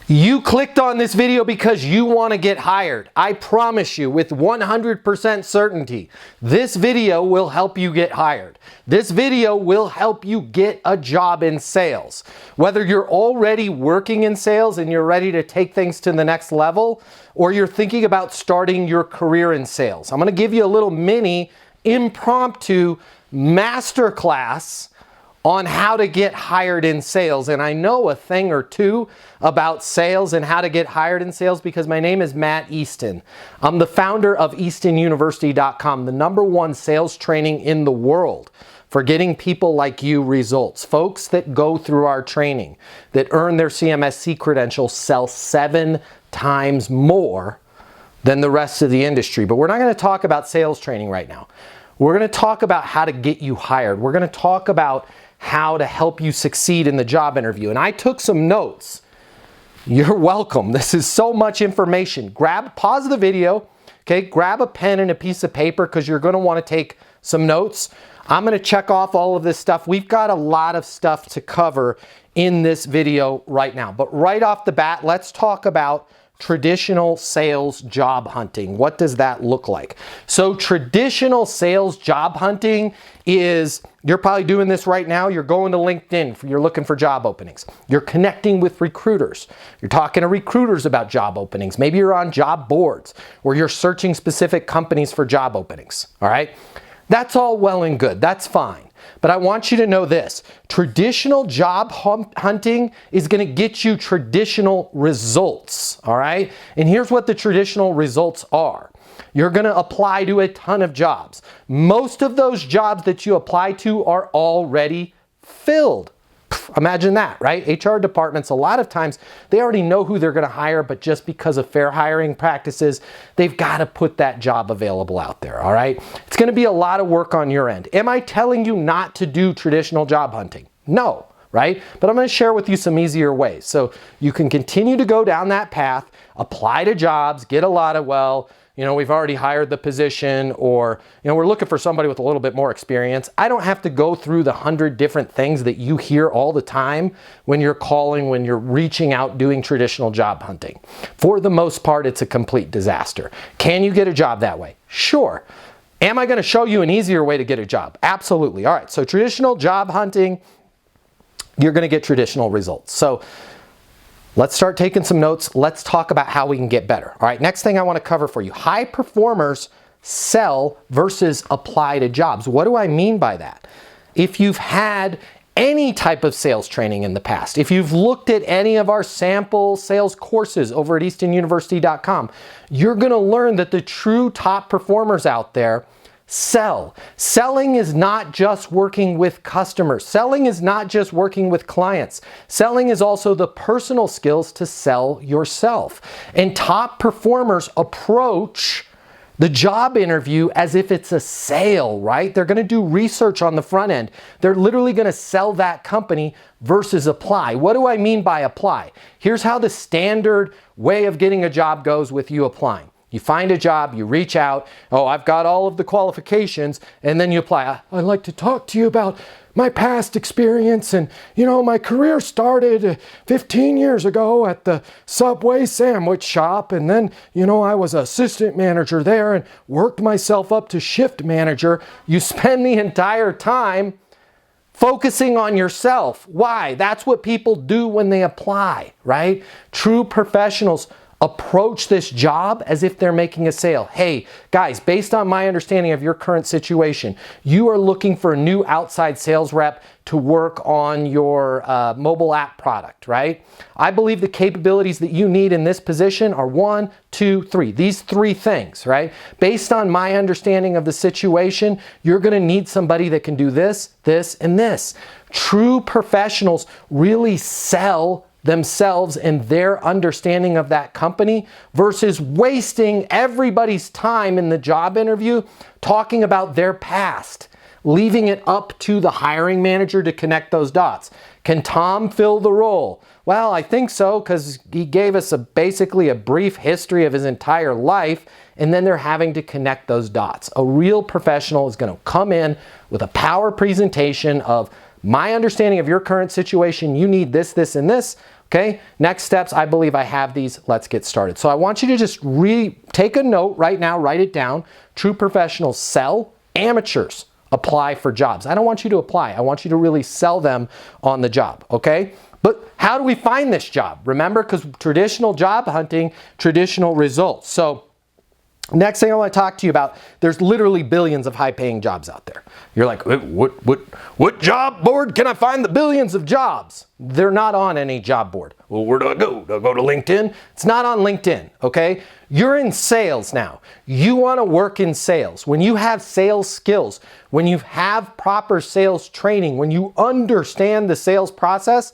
You clicked on this video because you want to get hired. I promise you with 100% certainty, this video will help you get hired. This video will help you get a job in sales. Whether you're already working in sales and you're ready to take things to the next level, or you're thinking about starting your career in sales. I'm going to give you a little mini impromptu masterclass on how to get hired in sales. And I know a thing or two about sales and how to get hired in sales because my name is Matt Easton. I'm the founder of EastonUniversity.com, the #1 sales training in the world for getting people like you results. Folks that go through our training, that earn their CMSC credentials, sell 7 times more than the rest of the industry. But we're not going to talk about sales training right now. We're going to talk about how to get you hired. We're going to talk about how to help you succeed in the job interview. And I took some notes. You're welcome. This is so much information. Pause the video, okay? Grab a pen and a piece of paper because you're going to want to take some notes. I'm going to check off all of this stuff. We've got a lot of stuff to cover in this video right now. But right off the bat, let's talk about traditional sales job hunting. What does that look like? So traditional sales job hunting is, you're probably doing this right now. You're going to LinkedIn, you're looking for job openings. You're connecting with recruiters. You're talking to recruiters about job openings. Maybe you're on job boards or you're searching specific companies for job openings. All right. That's all well and good. That's fine. But I want you to know this. Traditional job hunting is going to get you traditional results, all right? And here's what the traditional results are. You're going to apply to a ton of jobs. Most of those jobs that you apply to are already filled. Imagine that, right? HR departments, a lot of times, they already know who they're going to hire, but just because of fair hiring practices, they've got to put that job available out there, all right? It's going to be a lot of work on your end. Am I telling you not to do traditional job hunting? No, right? But I'm going to share with you some easier ways. So you can continue to go down that path, apply to jobs, get a lot of, we've already hired the position, or, we're looking for somebody with a little bit more experience. I don't have to go through the 100 different things that you hear all the time when you're calling, when you're reaching out, doing traditional job hunting. For the most part, it's a complete disaster. Can you get a job that way? Sure. Am I going to show you an easier way to get a job? Absolutely. All right. So traditional job hunting, you're going to get traditional results. So let's start taking some notes. Let's talk about how we can get better. All right, next thing I want to cover for you. High performers sell versus apply to jobs. What do I mean by that? If you've had any type of sales training in the past, if you've looked at any of our sample sales courses over at EastonUniversity.com, you're going to learn that the true top performers out there sell. Selling is not just working with customers. Selling is not just working with clients. Selling is also the personal skills to sell yourself. And top performers approach the job interview as if it's a sale, right? They're going to do research on the front end. They're literally going to sell that company versus apply. What do I mean by apply? Here's how the standard way of getting a job goes with you applying. You find a job, you reach out, oh, I've got all of the qualifications, and then you apply. I'd like to talk to you about my past experience, and my career started 15 years ago at the Subway sandwich shop, and then I was assistant manager there and worked myself up to shift manager. You spend the entire time focusing on yourself. Why? That's what people do when they apply, right? True professionals approach this job as if they're making a sale. Hey, guys, based on my understanding of your current situation, you are looking for a new outside sales rep to work on your mobile app product, right? I believe the capabilities that you need in this position are 1, 2, 3. These 3 things, right? Based on my understanding of the situation, you're going to need somebody that can do this, this, and this. True professionals really sell themselves and their understanding of that company versus wasting everybody's time in the job interview talking about their past, leaving it up to the hiring manager to connect those dots. Can Tom fill the role? Well, I think so, because he gave us basically a brief history of his entire life, and then they're having to connect those dots. A real professional is going to come in with a power presentation of my understanding of your current situation. You need this, this, and this. Okay, next steps, I believe I have these. Let's get started. So I want you to just take a note right now, write it down. True professionals sell, amateurs apply for jobs. I don't want you to apply. I want you to really sell them on the job, okay? But how do we find this job? Remember, because traditional job hunting, traditional results. So next thing I want to talk to you about, there's literally billions of high-paying jobs out there. You're like, what job board can I find the billions of jobs? They're not on any job board. Well, where do I go? Do I go to LinkedIn? It's not on LinkedIn, okay? You're in sales now. You want to work in sales. When you have sales skills, when you have proper sales training, when you understand the sales process,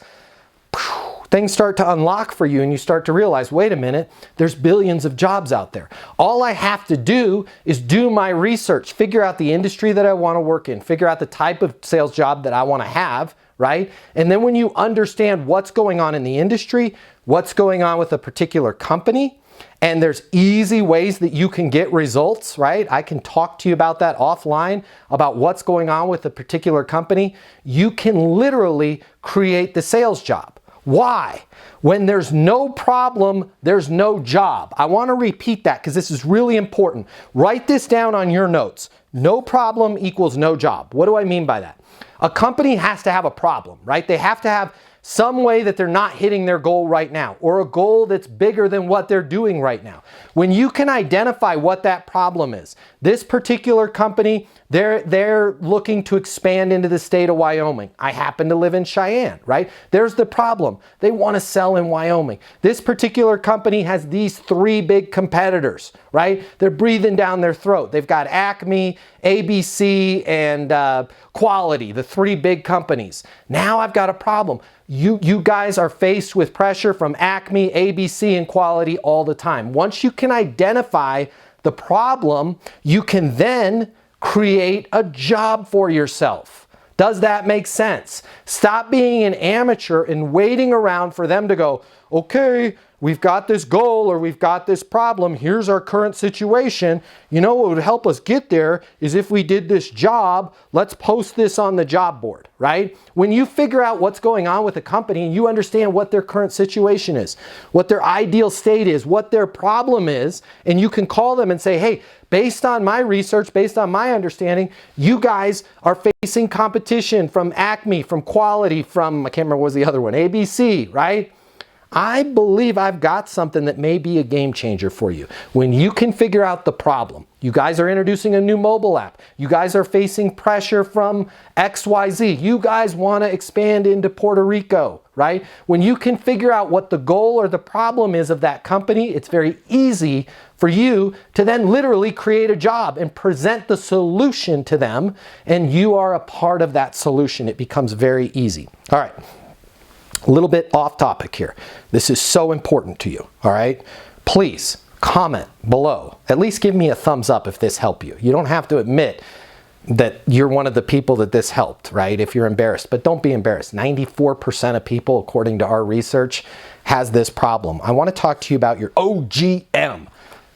things start to unlock for you and you start to realize, wait a minute, there's billions of jobs out there. All I have to do is do my research, figure out the industry that I want to work in, figure out the type of sales job that I want to have, right? And then when you understand what's going on in the industry, what's going on with a particular company, and there's easy ways that you can get results, right? I can talk to you about that offline, about what's going on with a particular company. You can literally create the sales job. Why? When there's no problem, there's no job. I want to repeat that because this is really important. Write this down on your notes. No problem equals no job. What do I mean by that? A company has to have a problem, right? They have to have some way that they're not hitting their goal right now, or a goal that's bigger than what they're doing right now. When you can identify what that problem is, this particular company, they're looking to expand into the state of Wyoming. I happen to live in Cheyenne, right? There's the problem. They want to sell in Wyoming. This particular company has these 3 big competitors, right? They're breathing down their throat. They've got Acme, ABC, and Quality, the 3 big companies. Now I've got a problem. You guys are faced with pressure from Acme, ABC, and Quality all the time. Once you can identify the problem, you can then create a job for yourself. Does that make sense? Stop being an amateur and waiting around for them to go, okay, we've got this goal or we've got this problem. Here's our current situation. You know what would help us get there is if we did this job, let's post this on the job board, right? When you figure out what's going on with a company and you understand what their current situation is, what their ideal state is, what their problem is, and you can call them and say, hey, based on my research, based on my understanding, you guys are facing competition from Acme, from Quality, from, I can't remember what was the other one, ABC, right? I believe I've got something that may be a game changer for you. When you can figure out the problem, you guys are introducing a new mobile app. You guys are facing pressure from XYZ. You guys want to expand into Puerto Rico, right? When you can figure out what the goal or the problem is of that company, it's very easy for you to then literally create a job and present the solution to them, and you are a part of that solution. It becomes very easy. All right. A little bit off topic here. This is so important to you, all right? Please comment below. At least give me a thumbs up if this helped you. You don't have to admit that you're one of the people that this helped, right? If you're embarrassed, but don't be embarrassed. 94% of people, according to our research, has this problem. I want to talk to you about your OGM,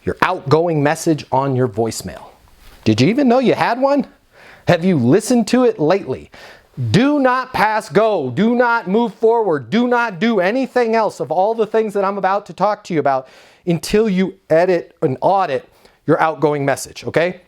your outgoing message on your voicemail. Did you even know you had one? Have you listened to it lately? Do not pass go. Do not move forward. Do not do anything else of all the things that I'm about to talk to you about until you edit and audit your outgoing message, okay?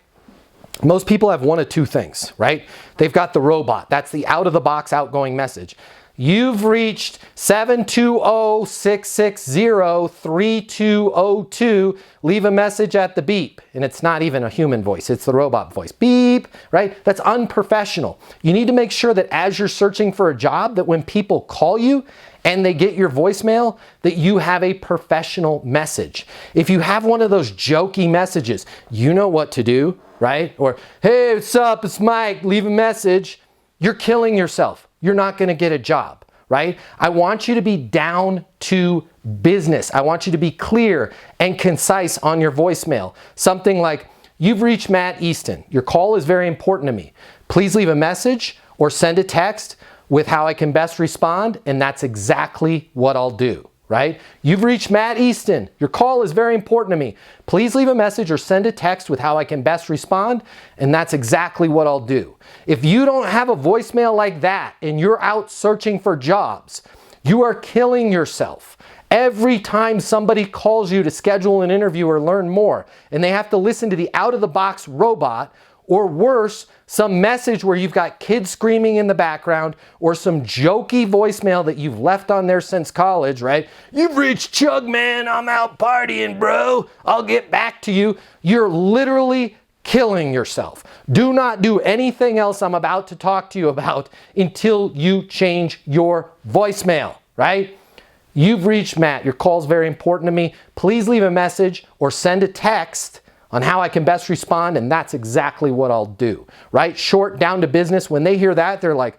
Most people have one of 2 things, right? They've got the robot. That's the out-of-the-box outgoing message. You've reached 720-660-3202. Leave a message at the beep. And it's not even a human voice. It's the robot voice. Beep, right? That's unprofessional. You need to make sure that as you're searching for a job, that when people call you and they get your voicemail, that you have a professional message. If you have one of those jokey messages, you know what to do, right? Or, hey, what's up? It's Mike. Leave a message. You're killing yourself. You're not going to get a job, right? I want you to be down to business. I want you to be clear and concise on your voicemail. Something like, you've reached Matt Easton. Your call is very important to me. Please leave a message or send a text with how I can best respond, and that's exactly what I'll do, right? You've reached Matt Easton. Your call is very important to me. Please leave a message or send a text with how I can best respond, and that's exactly what I'll do. If you don't have a voicemail like that and you're out searching for jobs, You are killing yourself. Every time somebody calls you to schedule an interview or learn more, and they have to listen to the out-of-the-box robot, or worse, some message where you've got kids screaming in the background, or some jokey voicemail that you've left on there since college, right? You've reached Chug, man, I'm out partying, bro. I'll get back to you. You're literally killing yourself. Do not do anything else I'm about to talk to you about until you change your voicemail, right? You've reached Matt. Your call is very important to me. Please leave a message or send a text on how I can best respond, and that's exactly what I'll do, right? Short, down to business. When they hear that, they're like,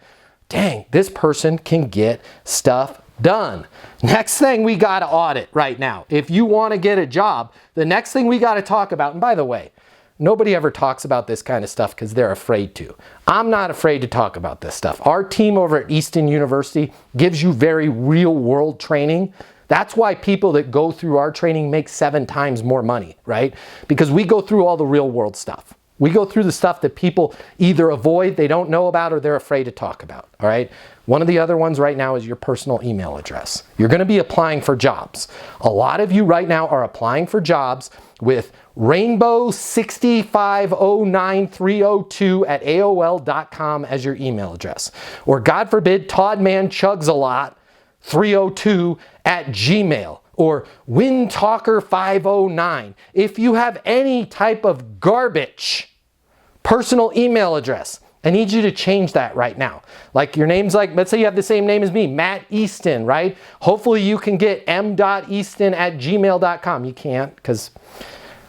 dang, this person can get stuff done. Next thing we got to audit right now. If you want to get a job, the next thing we got to talk about, and by the way, nobody ever talks about this kind of stuff because they're afraid to. I'm not afraid to talk about this stuff. Our team over at Easton University gives you very real world training. That's why people that go through our training make 7 times more money, right? Because we go through all the real world stuff. We go through the stuff that people either avoid, they don't know about, or they're afraid to talk about, all right? One of the other ones right now is your personal email address. You're going to be applying for jobs. A lot of you right now are applying for jobs with rainbow6509302@aol.com as your email address. Or God forbid, toddmanchugsalot302@gmail. Or windtalker509. If you have any type of garbage personal email address, I need you to change that right now. Like your name's like, let's say you have the same name as me, Matt Easton, right? Hopefully you can get m.easton@gmail.com. You can't because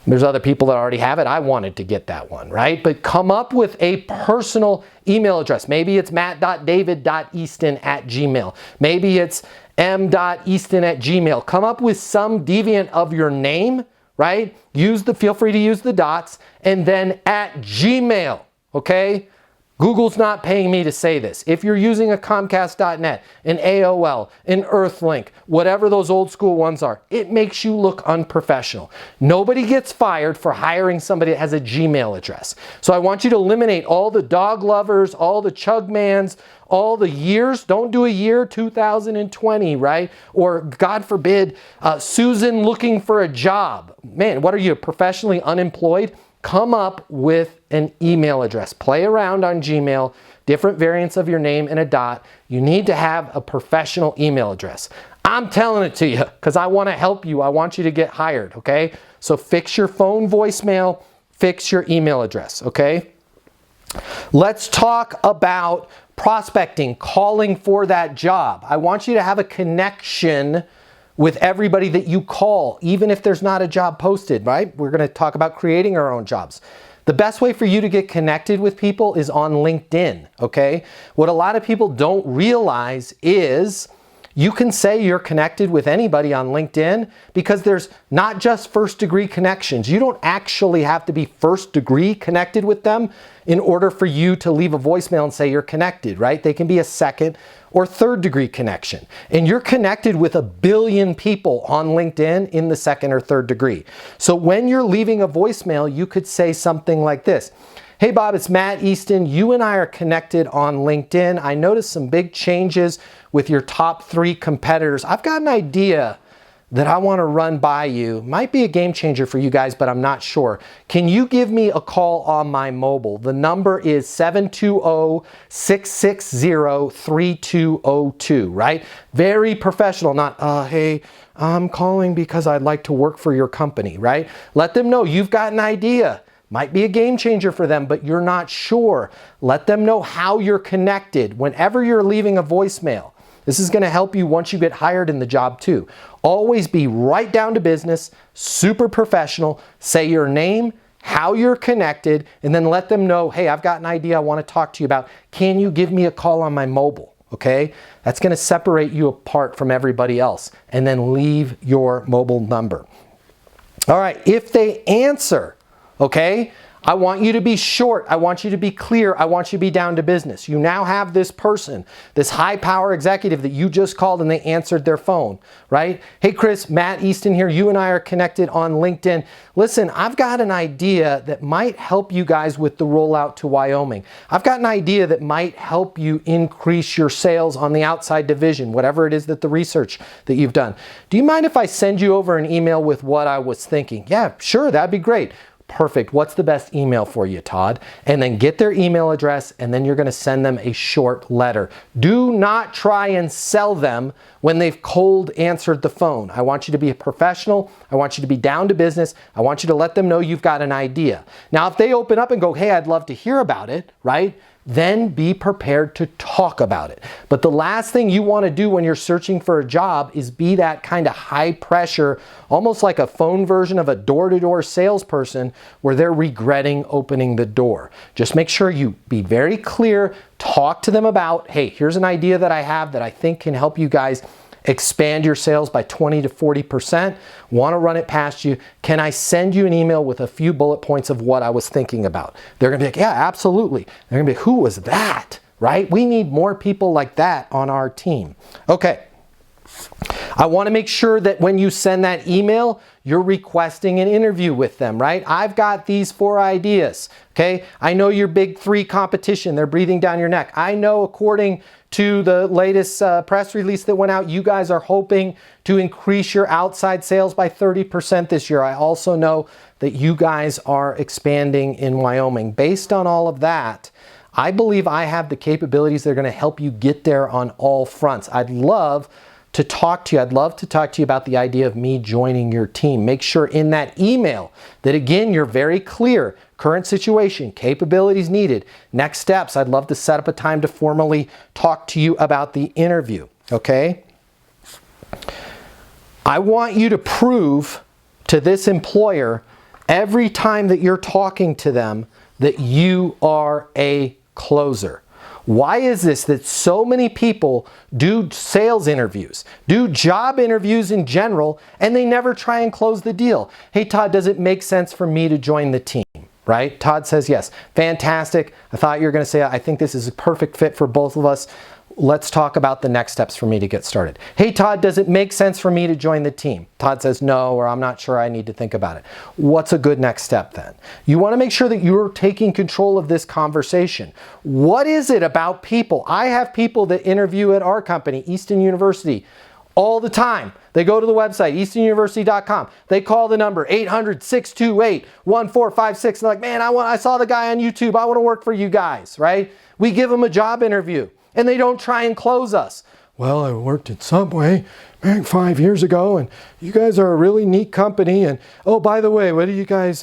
there's other people that already have it. I wanted to get that one, right? But come up with a personal email address. Maybe it's matt.david.easton@gmail. Maybe it's m.easton@gmail. Come up with some deviant of your name, right? Feel free to use the dots, and then at Gmail, okay? Google's not paying me to say this. If you're using a Comcast.net, an AOL, an Earthlink, whatever those old school ones are, it makes you look unprofessional. Nobody gets fired for hiring somebody that has a Gmail address. So I want you to eliminate all the dog lovers, all the chugmans, all the years. Don't do a year 2020, right? Or God forbid, Susan looking for a job. Man, what are you, professionally unemployed? Come up with an email address. Play around on Gmail, different variants of your name and a dot. You need to have a professional email address. I'm telling it to you because I want to help you. I want you to get hired, okay? So fix your phone voicemail, fix your email address, okay? Let's talk about prospecting, calling for that job. I want you to have a connection with everybody that you call, even if there's not a job posted, right? We're going to talk about creating our own jobs. The best way for you to get connected with people is on LinkedIn, okay? What a lot of people don't realize is you can say you're connected with anybody on LinkedIn because there's not just first degree connections. You don't actually have to be first degree connected with them in order for you to leave a voicemail and say you're connected, right? They can be a second or third degree connection. And you're connected with 1 billion people on LinkedIn in the second or third degree. So when you're leaving a voicemail, you could say something like this. Hey Bob, it's Matt Easton. You and I are connected on LinkedIn. I noticed some big changes with your top 3 competitors. I've got an idea that I want to run by you. Might be a game changer for you guys, but I'm not sure. Can you give me a call on my mobile? The number is 720-660-3202, right? Very professional, not, hey, I'm calling because I'd like to work for your company, right? Let them know you've got an idea. Might be a game changer for them, but you're not sure. Let them know how you're connected whenever you're leaving a voicemail. This is going to help you once you get hired in the job too. Always be right down to business, super professional. Say your name, how you're connected, and then let them know, hey, I've got an idea I want to talk to you about. Can you give me a call on my mobile? Okay? That's going to separate you apart from everybody else. And then leave your mobile number. All right, if they answer, okay, I want you to be short. I want you to be clear. I want you to be down to business. You now have this person, this high power executive that you just called and they answered their phone, right? Hey, Chris, Matt Easton here. You and I are connected on LinkedIn. Listen, I've got an idea that might help you guys with the rollout to Wyoming. I've got an idea that might help you increase your sales on the outside division, whatever it is that the research that you've done. Do you mind if I send you over an email with what I was thinking? Yeah, sure, that'd be great. Perfect. What's the best email for you, Todd? And then get their email address, and then you're going to send them a short letter. Do not try and sell them when they've cold answered the phone. I want you to be a professional. I want you to be down to business. I want you to let them know you've got an idea. Now, if they open up and go, hey, I'd love to hear about it, right? Then be prepared to talk about it. But the last thing you want to do when you're searching for a job is be that kind of high pressure, almost like a phone version of a door-to-door salesperson where they're regretting opening the door. Just make sure you be very clear, talk to them about, hey, here's an idea that I have that I think can help you guys expand your sales by 20 to 40%. Want to run it past you. Can I send you an email with a few bullet points of what I was thinking about? They're going to be like, yeah, absolutely. They're going to be, who was that? Right? We need more people like that on our team. Okay. I want to make sure that when you send that email, you're requesting an interview with them, right? I've got these 4 ideas, okay? I know your big 3 competition. They're breathing down your neck. I know according to the latest press release that went out, you guys are hoping to increase your outside sales by 30% this year. I also know that you guys are expanding in Wyoming. Based on all of that, I believe I have the capabilities that are going to help you get there on all fronts. I'd love to talk to you. I'd love to talk to you about the idea of me joining your team. Make sure in that email that, again, you're very clear. Current situation, capabilities needed, next steps. I'd love to set up a time to formally talk to you about the interview, okay? I want you to prove to this employer every time that you're talking to them that you are a closer. Why is this that so many people do sales interviews, do job interviews in general, and they never try and close the deal? Hey, Todd, does it make sense for me to join the team? Right? Todd says yes. Fantastic. I thought you were going to say, I think this is a perfect fit for both of us. Let's talk about the next steps for me to get started. Hey, Todd, does it make sense for me to join the team? Todd says no, or I'm not sure, I need to think about it. What's a good next step then? You want to make sure that you're taking control of this conversation. What is it about people? I have people that interview at our company, Easton University, all the time. They go to the website, eastonuniversity.com. They call the number 800-628-1456. They're like, man, I saw the guy on YouTube. I want to work for you guys, right? We give them a job interview and they don't try and close us. Well, I worked at Subway back 5 years ago, and you guys are a really neat company. And oh, by the way, what do you guys,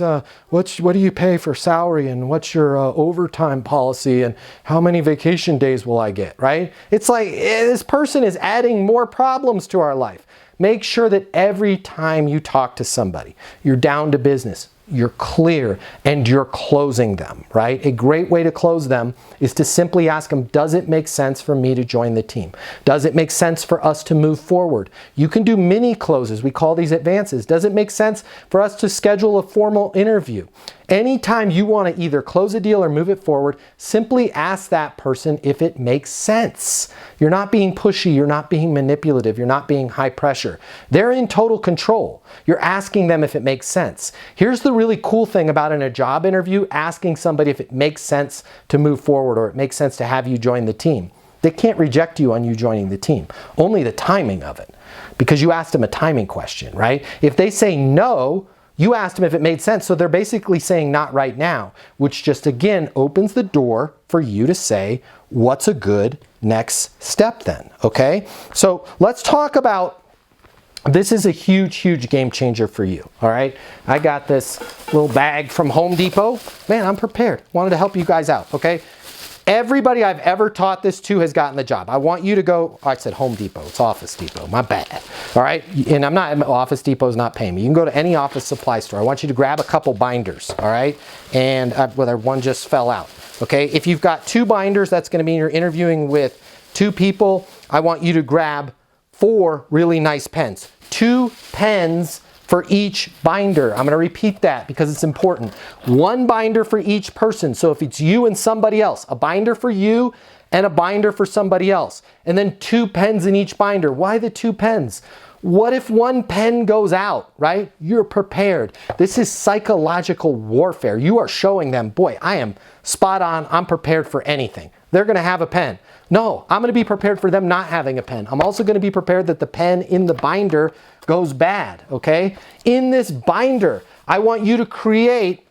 what do you pay for salary, and what's your overtime policy, and how many vacation days will I get? Right? It's like this person is adding more problems to our life. Make sure that every time you talk to somebody, you're down to business, you're clear, and you're closing them, right? A great way to close them is to simply ask them, does it make sense for me to join the team? Does it make sense for us to move forward? You can do mini closes. We call these advances. Does it make sense for us to schedule a formal interview? Anytime you want to either close a deal or move it forward, simply ask that person if it makes sense. You're not being pushy, you're not being manipulative, you're not being high pressure. They're in total control. You're asking them if it makes sense. Here's the really cool thing about in a job interview, asking somebody if it makes sense to move forward or it makes sense to have you join the team. They can't reject you on you joining the team, only the timing of it, because you asked them a timing question, right? If they say no, you asked them if it made sense, so they're basically saying not right now, which just again opens the door for you to say, what's a good next step then, okay? So let's talk about, this is a huge, huge game changer for you, all right? I got this little bag from Home Depot. Man, I'm prepared. Wanted to help you guys out, okay? Everybody I've ever taught this to has gotten the job. I want you to go, I said Home Depot, it's Office Depot, my bad. All right, and Office Depot's not paying me. You can go to any office supply store. I want you to grab a couple binders, all right? And whether one just fell out, okay? If you've got 2 binders, that's gonna mean you're interviewing with 2 people. I want you to grab 4 really nice pens. 2 pens for each binder. I'm going to repeat that because it's important. 1 binder for each person. So if it's you and somebody else, a binder for you and a binder for somebody else. And then 2 pens in each binder. Why the 2 pens? What if 1 pen goes out, right? You're prepared. This is psychological warfare. You are showing them, boy, I am spot on. I'm prepared for anything. They're going to have a pen. No, I'm going to be prepared for them not having a pen. I'm also going to be prepared that the pen in the binder goes bad, okay? In this binder, I want you to create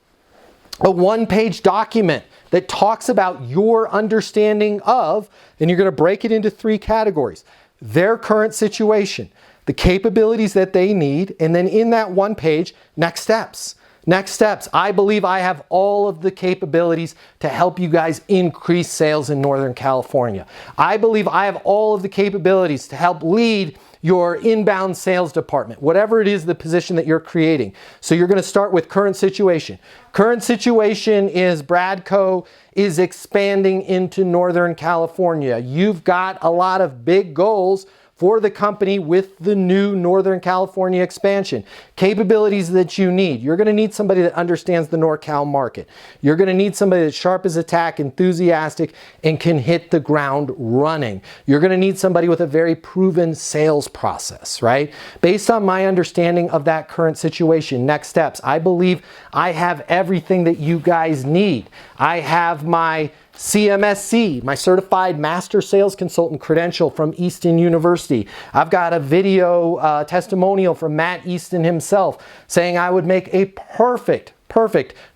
a 1-page document that talks about your understanding of, and you're going to break it into 3 categories. Their current situation, the capabilities that they need, and then in that 1 page, next steps. Next steps. I believe I have all of the capabilities to help you guys increase sales in Northern California. I believe I have all of the capabilities to help lead your inbound sales department, whatever it is the position that you're creating. So you're going to start with current situation. Current situation is Bradco is expanding into Northern California. You've got a lot of big goals for the company with the new Northern California expansion. Capabilities that you need. You're going to need somebody that understands the NorCal market. You're going to need somebody that's sharp as a tack, enthusiastic, and can hit the ground running. You're going to need somebody with a very proven sales process, right? Based on my understanding of that current situation, next steps, I believe I have everything that you guys need. I have my CMSC, my Certified Master Sales Consultant credential from Easton University. I've got a video testimonial from Matt Easton himself saying I would make a perfect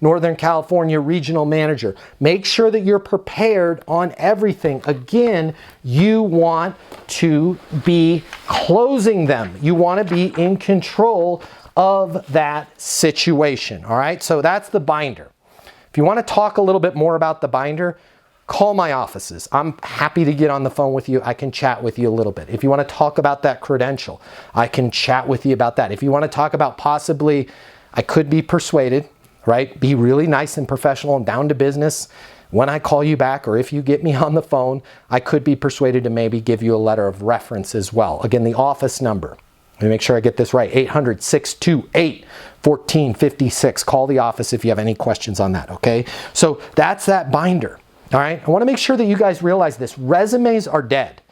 Northern California regional manager. Make sure that you're prepared on everything. Again, you want to be closing them. You want to be in control of that situation. All right, so that's the binder. If you want to talk a little bit more about the binder, call my offices. I'm happy to get on the phone with you. I can chat with you a little bit. If you want to talk about that credential, I can chat with you about that. If you want to talk about possibly, I could be persuaded, right? Be really nice and professional and down to business. When I call you back or if you get me on the phone, I could be persuaded to maybe give you a letter of reference as well. Again, the office number. Let me make sure I get this right. 800-628-1456. Call the office if you have any questions on that, okay? So that's that binder. All right, I want to make sure that you guys realize this. Resumes are dead.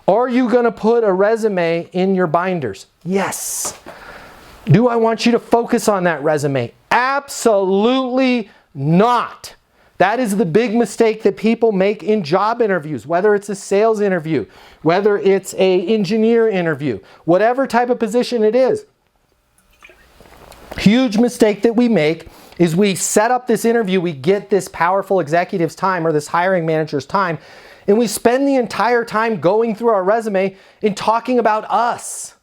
Are you going to put a resume in your binders? Yes. Do I want you to focus on that resume? Absolutely not. That is the big mistake that people make in job interviews, whether it's a sales interview, whether it's an engineer interview, whatever type of position it is. Huge mistake that we make is we set up this interview, we get this powerful executive's time or this hiring manager's time, and we spend the entire time going through our resume and talking about us.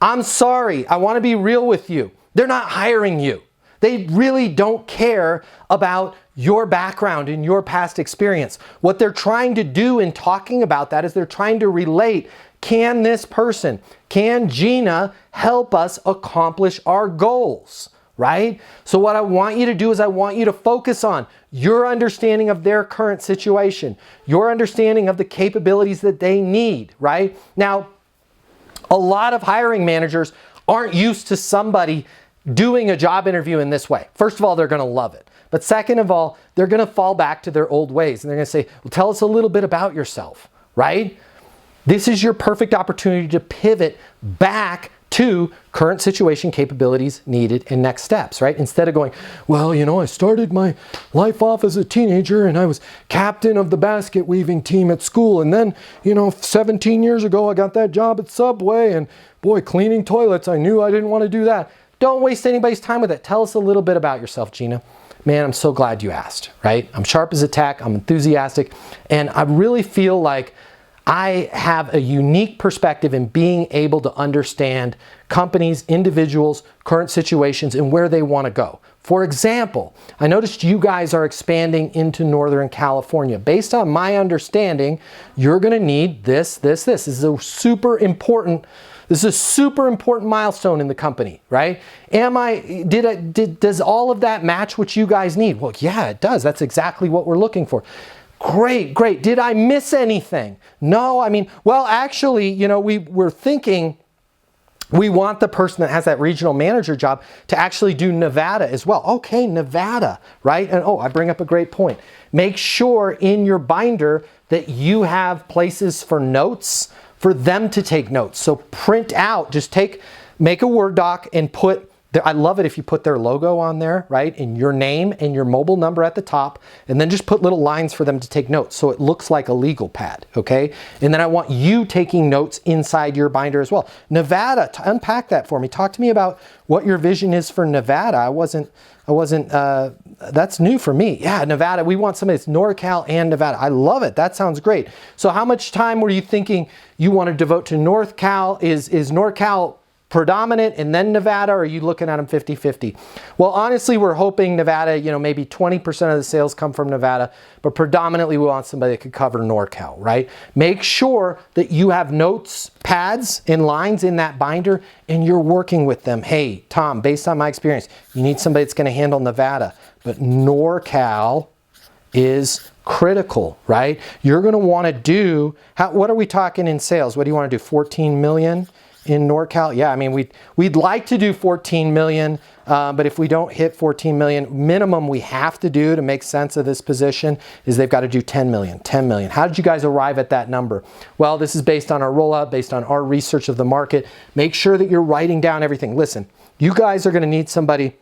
I'm sorry, I want to be real with you. They're not hiring you. They really don't care about your background and your past experience. What they're trying to do in talking about that is they're trying to relate, can this person, can Gina help us accomplish our goals? Right? So what I want you to do is I want you to focus on your understanding of their current situation, your understanding of the capabilities that they need, right? Now, a lot of hiring managers aren't used to somebody doing a job interview in this way. First of all, they're going to love it. But second of all, they're going to fall back to their old ways and they're going to say, well, tell us a little bit about yourself, right? This is your perfect opportunity to pivot back to current situation, capabilities needed, and next steps, right? Instead of going, well, you know, I started my life off as a teenager and I was captain of the basket weaving team at school. And then, you know, 17 years ago, I got that job at Subway and boy, cleaning toilets, I knew I didn't want to do that. Don't waste anybody's time with it. Tell us a little bit about yourself, Gina. Man, I'm so glad you asked, right? I'm sharp as a tack, I'm enthusiastic, and I really feel like I have a unique perspective in being able to understand companies, individuals, current situations, and where they want to go. For example, I noticed you guys are expanding into Northern California. Based on my understanding, you're going to need this. This is a super important milestone in the company, right? Does all of that match what you guys need? Well, yeah, it does. That's exactly what we're looking for. Great. Did I miss anything? No, I mean, well, actually, you know, we were thinking We want the person that has that regional manager job to actually do Nevada as well. Okay, Nevada, right? And oh, I bring up a great point. Make sure in your binder that you have places for notes for them to take notes. So print out, make a Word doc and put, I love it if you put their logo on there, right? And your name and your mobile number at the top, and then just put little lines for them to take notes so it looks like a legal pad, okay? And then I want you taking notes inside your binder as well. Nevada, unpack that for me. Talk to me about what your vision is for Nevada. That's new for me. Yeah, Nevada, we want somebody that's NorCal and Nevada. I love it. That sounds great. So how much time were you thinking you want to devote to NorCal? Is NorCal predominant and then Nevada, or are you looking at them 50-50? Well, honestly, we're hoping Nevada, maybe 20% of the sales come from Nevada, but predominantly we want somebody that could cover NorCal, right? Make sure that you have notes, pads, and lines in that binder, and you're working with them. Hey, Tom, based on my experience, you need somebody that's going to handle Nevada, but NorCal is critical, right? You're going to want to do, what are we talking in sales? What do you want to do, 14 million? In NorCal? Yeah, I mean, we'd like to do 14 million, but if we don't hit 14 million, minimum we have to do to make sense of this position is they've got to do 10 million, 10 million. How did you guys arrive at that number? Well, this is based on our rollout, based on our research of the market. Make sure that you're writing down everything. Listen, you guys are going to need somebody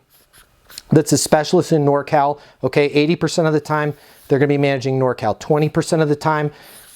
that's a specialist in NorCal, okay? 80% of the time, they're going to be managing NorCal. 20% of the time,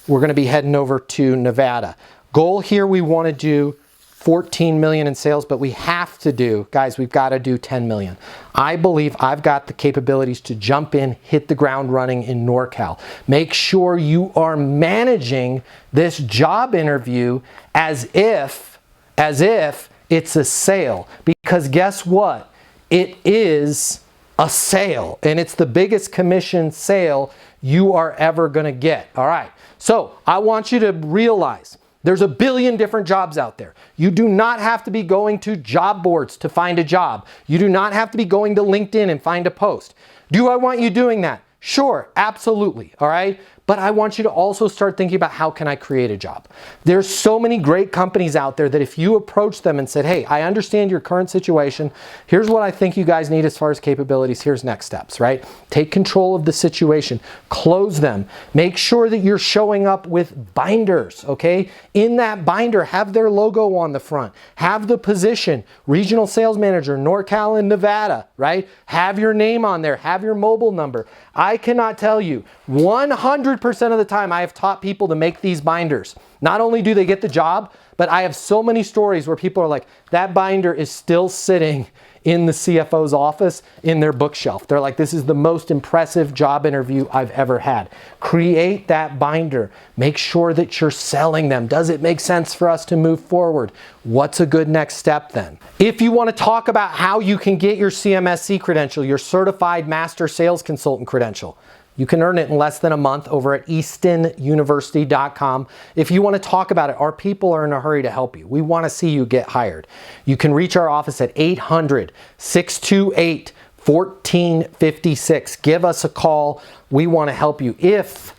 we're going to be heading over to Nevada. Goal here, we want to do 14 million in sales, but we have to do, guys, we've got to do 10 million. I believe I've got the capabilities to jump in, hit the ground running in NorCal. Make sure you are managing this job interview as if it's a sale, because guess what? It is a sale, and it's the biggest commission sale you are ever going to get. All right. So I want you to realize there's a billion different jobs out there. You do not have to be going to job boards to find a job. You do not have to be going to LinkedIn and find a post. Do I want you doing that? Sure, absolutely, all right? But I want you to also start thinking about, how can I create a job? There's so many great companies out there that if you approach them and said, hey, I understand your current situation. Here's what I think you guys need as far as capabilities. Here's next steps, right? Take control of the situation. Close them. Make sure that you're showing up with binders, okay? In that binder, have their logo on the front. Have the position, regional sales manager, NorCal and Nevada, right? Have your name on there. Have your mobile number. I cannot tell you, 100% of the time I have taught people to make these binders. Not only do they get the job, but I have so many stories where people are like, that binder is still sitting in the CFO's office in their bookshelf. They're like, this is the most impressive job interview I've ever had. Create that binder. Make sure that you're selling them. Does it make sense for us to move forward? What's a good next step then? If you want to talk about how you can get your CMSC credential, your Certified Master Sales Consultant credential, you can earn it in less than a month over at eastonuniversity.com. If you want to talk about it, our people are in a hurry to help you. We want to see you get hired. You can reach our office at 800-628-1456. Give us a call. We want to help you. If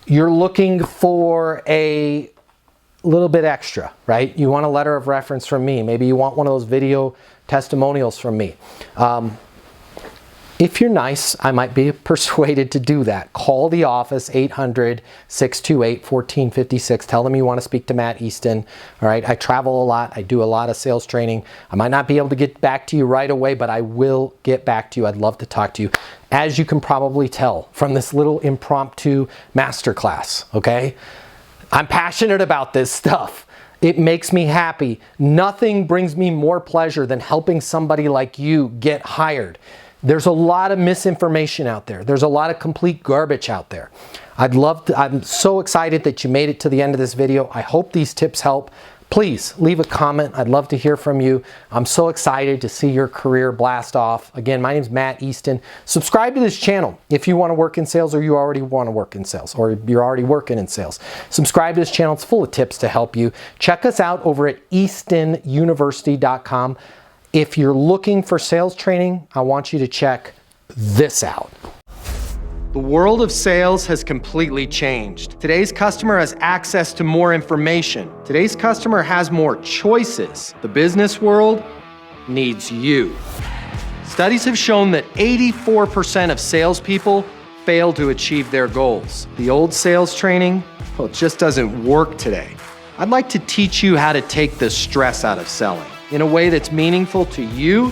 you're looking for a little bit extra, right? You want a letter of reference from me. Maybe you want one of those video testimonials from me. If you're nice, I might be persuaded to do that. Call the office, 800-628-1456. Tell them you want to speak to Matt Easton. All right, I travel a lot. I do a lot of sales training. I might not be able to get back to you right away, but I will get back to you. I'd love to talk to you. As you can probably tell from this little impromptu masterclass, okay? I'm passionate about this stuff. It makes me happy. Nothing brings me more pleasure than helping somebody like you get hired. There's a lot of misinformation out there. There's a lot of complete garbage out there. I'm so excited that you made it to the end of this video. I hope these tips help. Please leave a comment. I'd love to hear from you. I'm so excited to see your career blast off. Again, my name is Matt Easton. Subscribe to this channel if you want to work in sales, or you already want to work in sales, or you're already working in sales. Subscribe to this channel. It's full of tips to help you. Check us out over at eastonuniversity.com. If you're looking for sales training, I want you to check this out. The world of sales has completely changed. Today's customer has access to more information. Today's customer has more choices. The business world needs you. Studies have shown that 84% of salespeople fail to achieve their goals. The old sales training, well, it just doesn't work today. I'd like to teach you how to take the stress out of selling in a way that's meaningful to you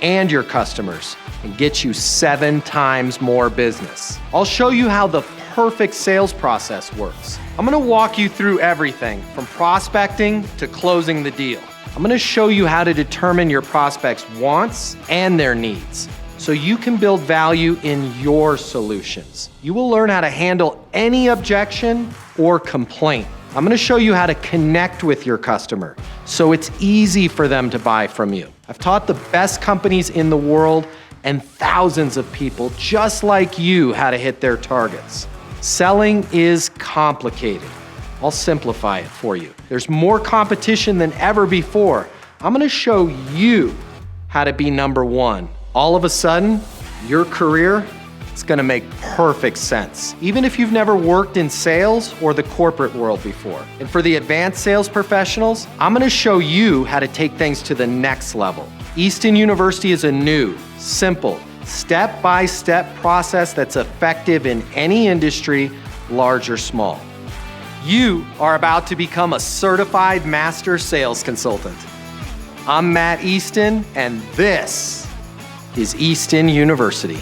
and your customers and get you 7 times more business. I'll show you how the perfect sales process works. I'm gonna walk you through everything from prospecting to closing the deal. I'm gonna show you how to determine your prospects' wants and their needs so you can build value in your solutions. You will learn how to handle any objection or complaint. I'm gonna show you how to connect with your customer so it's easy for them to buy from you. I've taught the best companies in the world and thousands of people just like you how to hit their targets. Selling is complicated. I'll simplify it for you. There's more competition than ever before. I'm gonna show you how to be number one. All of a sudden, your career is gonna make perfect sense, even if you've never worked in sales or the corporate world before. And for the advanced sales professionals, I'm gonna show you how to take things to the next level. Easton University is a new, simple, step-by-step process that's effective in any industry, large or small. You are about to become a certified master sales consultant. I'm Matt Easton, and this is Easton University.